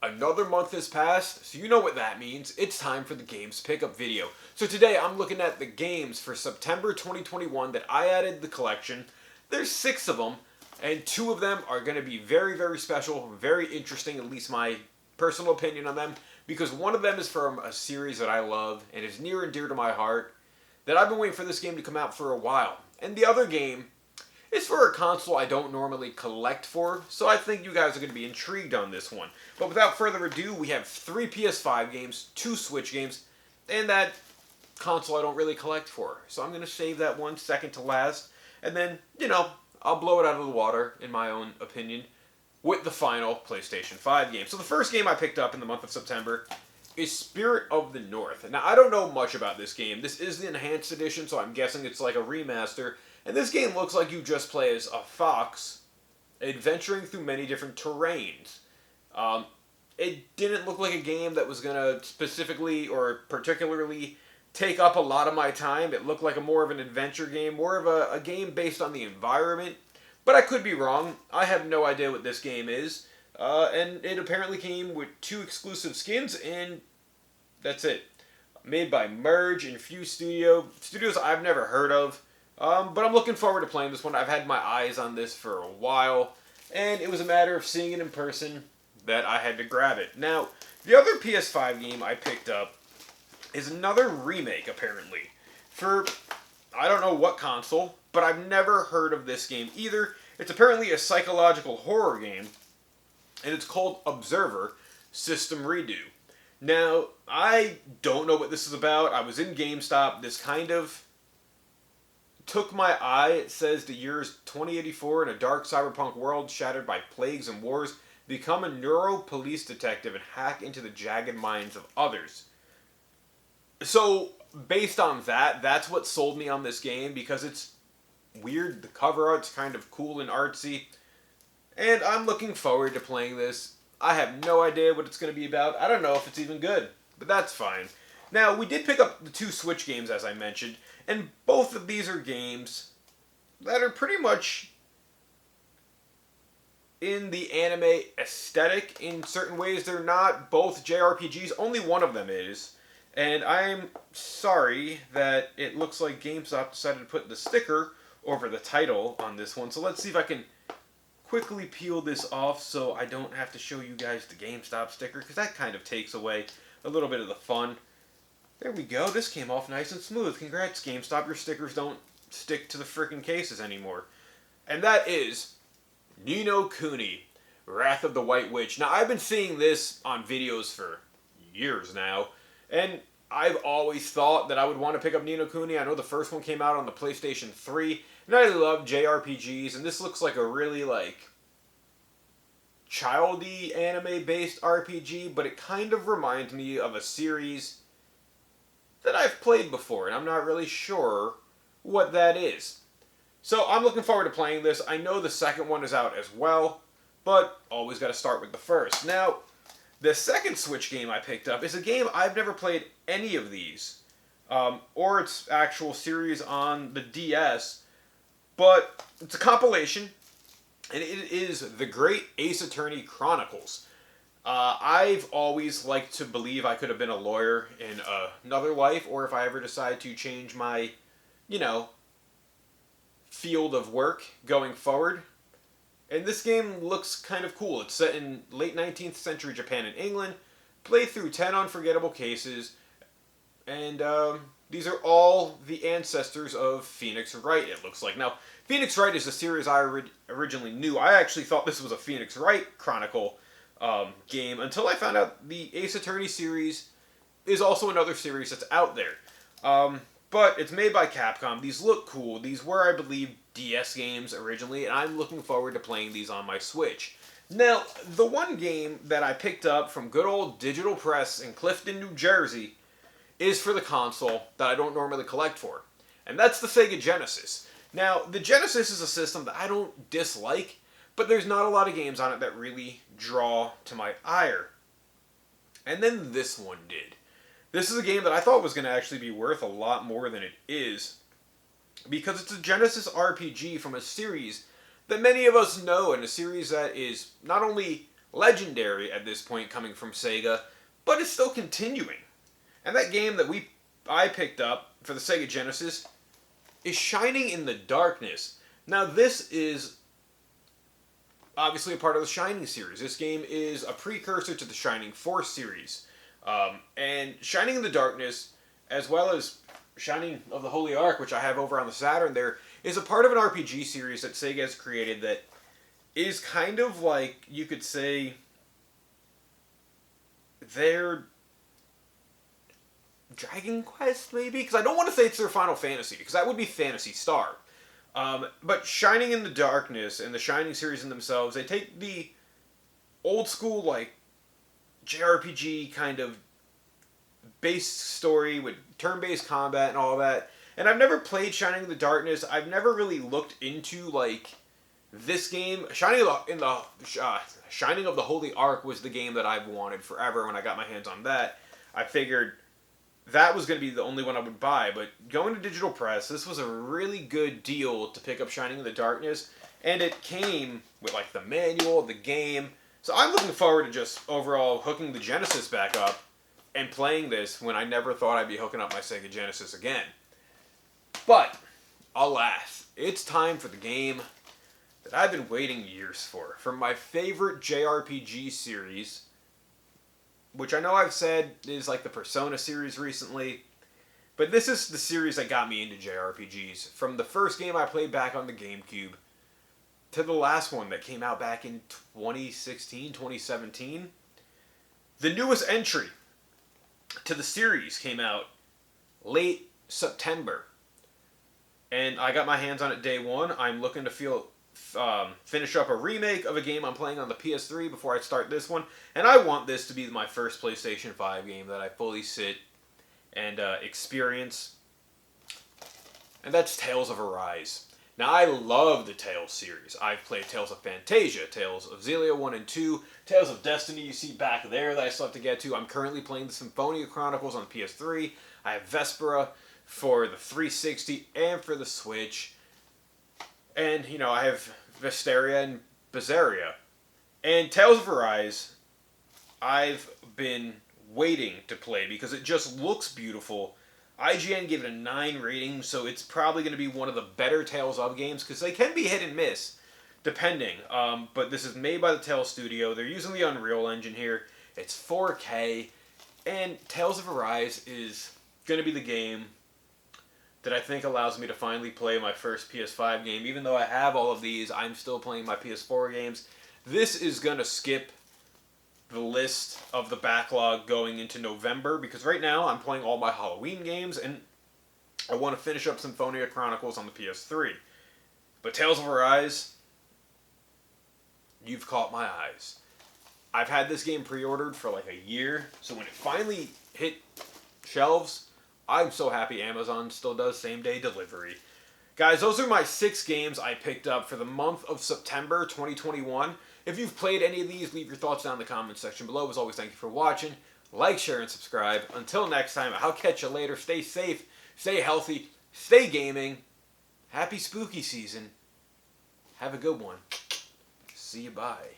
Another month has passed, so you know what that means. It's time for the games pickup video. So today I'm looking at the games for September 2021 that I added the collection. There's 6 of them, and 2 of them are going to be very, very special, very interesting, at least my personal opinion on them, because one of them is from a series that I love and is near and dear to my heart, that I've been waiting for this game to come out for a while. And the other game is for a console I don't normally collect for, so I think you guys are going to be intrigued on this one. But without further ado, we have 3 PS5 games, 2 Switch games, and that console I don't really collect for. So I'm going to save that one second to last, and then, I'll blow it out of the water, in my own opinion, with the final PlayStation 5 game. So the first game I picked up in the month of September is Spirit of the North. Now, I don't know much about this game. This is the Enhanced Edition, so I'm guessing it's like a remaster. And this game looks like you just play as a fox, adventuring through many different terrains. It didn't look like a game that was going to specifically or particularly take up a lot of my time. It looked like more of an adventure game, more of a game based on the environment. But I could be wrong. I have no idea what this game is. And it apparently came with 2 exclusive skins, and that's it. Made by Merge and Fuse studios I've never heard of. But I'm looking forward to playing this one. I've had my eyes on this for a while, and it was a matter of seeing it in person that I had to grab it. Now, the other PS5 game I picked up is another remake, apparently, for I don't know what console, but I've never heard of this game either. It's apparently a psychological horror game, and it's called Observer System Redo. Now, I don't know what this is about. I was in GameStop. This kind of took my eye. It says the year is 2084 in a dark cyberpunk world shattered by plagues and wars. Become a neuro-police detective and hack into the jagged minds of others. So, based on that, that's what sold me on this game, because it's weird. The cover art's kind of cool and artsy. And I'm looking forward to playing this. I have no idea what it's going to be about. I don't know if it's even good, but that's fine. Now, we did pick up the 2 Switch games, as I mentioned, and both of these are games that are pretty much in the anime aesthetic in certain ways. They're not both JRPGs. Only one of them is. And I'm sorry that it looks like GameStop decided to put the sticker over the title on this one. So let's see if I can quickly peel this off so I don't have to show you guys the GameStop sticker, because that kind of takes away a little bit of the fun. There we go. This came off nice and smooth. Congrats, GameStop. Your stickers don't stick to the frickin' cases anymore. And that is Ni no Kuni, Wrath of the White Witch. Now, I've been seeing this on videos for years now, and I've always thought that I would want to pick up Ni no Kuni. I know the first one came out on the PlayStation 3, and I love JRPGs, and this looks like a really, childy anime-based RPG, but it kind of reminds me of a series that I've played before, and I'm not really sure what that is. So I'm looking forward to playing this. I know the second one is out as well, but always got to start with the first. Now, the second Switch game I picked up is a game I've never played any of these, or its actual series on the DS, but it's a compilation, and it is The Great Ace Attorney Chronicles. I've always liked to believe I could have been a lawyer in another life, or if I ever decide to change my, field of work going forward. And this game looks kind of cool. It's set in late 19th century Japan and England, played through 10 unforgettable cases, and these are all the ancestors of Phoenix Wright, it looks like. Now, Phoenix Wright is a series I originally knew. I actually thought this was a Phoenix Wright Chronicle game until I found out the Ace Attorney series is also another series that's out there. But it's made by Capcom. These look cool. These were, I believe, DS games originally, and I'm looking forward to playing these on my Switch. Now, the one game that I picked up from good old Digital Press in Clifton, New Jersey, is for the console that I don't normally collect for, and that's the Sega Genesis. Now, the Genesis is a system that I don't dislike, but there's not a lot of games on it that really draw to my ire. And then this one did. This is a game that I thought was going to actually be worth a lot more than it is, because it's a Genesis RPG from a series that many of us know, and a series that is not only legendary at this point coming from Sega, but it's still continuing. And that game that I picked up for the Sega Genesis is Shining in the Darkness. Now this is obviously a part of the Shining series. This game is a precursor to the Shining Force series. And Shining in the Darkness, as well as Shining of the Holy Ark, which I have over on the Saturn there, is a part of an RPG series that Sega has created that is kind of like, you could say, their Dragon Quest, maybe? Because I don't want to say it's their Final Fantasy, because that would be Phantasy Star. But Shining in the Darkness and the Shining series in themselves, they take the old school, like, JRPG kind of base story with turn-based combat and all that. And I've never played Shining in the Darkness. I've never really looked into, like, this game. Shining of the Holy Ark was the game that I've wanted forever. When I got my hands on that, I figured that was going to be the only one I would buy. But going to Digital Press, this was a really good deal to pick up Shining in the Darkness. And it came with, like, the manual, the game. So I'm looking forward to just overall hooking the Genesis back up and playing this when I never thought I'd be hooking up my Sega Genesis again. But, alas, it's time for the game that I've been waiting years for. From my favorite JRPG series, which I know I've said is like the Persona series recently, but this is the series that got me into JRPGs. From the first game I played back on the GameCube to the last one that came out back in 2016, 2017. The newest entry to the series came out late September. And I got my hands on it day one. I'm looking to finish up a remake of a game I'm playing on the PS3 before I start this one. And I want this to be my first PlayStation 5 game that I fully sit and experience. And that's Tales of Arise. Now, I love the Tales series. I've played Tales of Fantasia, Tales of Xillia 1 and 2, Tales of Destiny you see back there that I still have to get to. I'm currently playing the Symphonia Chronicles on PS3. I have Vespera for the 360 and for the Switch. And, you know, I have Vesteria and Berseria. And Tales of Arise, I've been waiting to play because it just looks beautiful. IGN gave it a 9 rating, so it's probably going to be one of the better Tales of games because they can be hit and miss, depending. But this is made by the Tales Studio. They're using the Unreal Engine here. It's 4K, and Tales of Arise is going to be the game that I think allows me to finally play my first PS5 game. Even though I have all of these, I'm still playing my PS4 games. This is going to skip the list of the backlog going into November, because right now I'm playing all my Halloween games, and I want to finish up Symphonia Chronicles on the PS3. But Tales of Arise, you've caught my eyes. I've had this game pre-ordered for like a year, so when it finally hit shelves, I'm so happy Amazon still does same-day delivery. Guys, those are my 6 games I picked up for the month of September 2021. If you've played any of these, leave your thoughts down in the comments section below. As always, thank you for watching. Like, share, and subscribe. Until next time, I'll catch you later. Stay safe, stay healthy, stay gaming. Happy spooky season. Have a good one. See you, bye.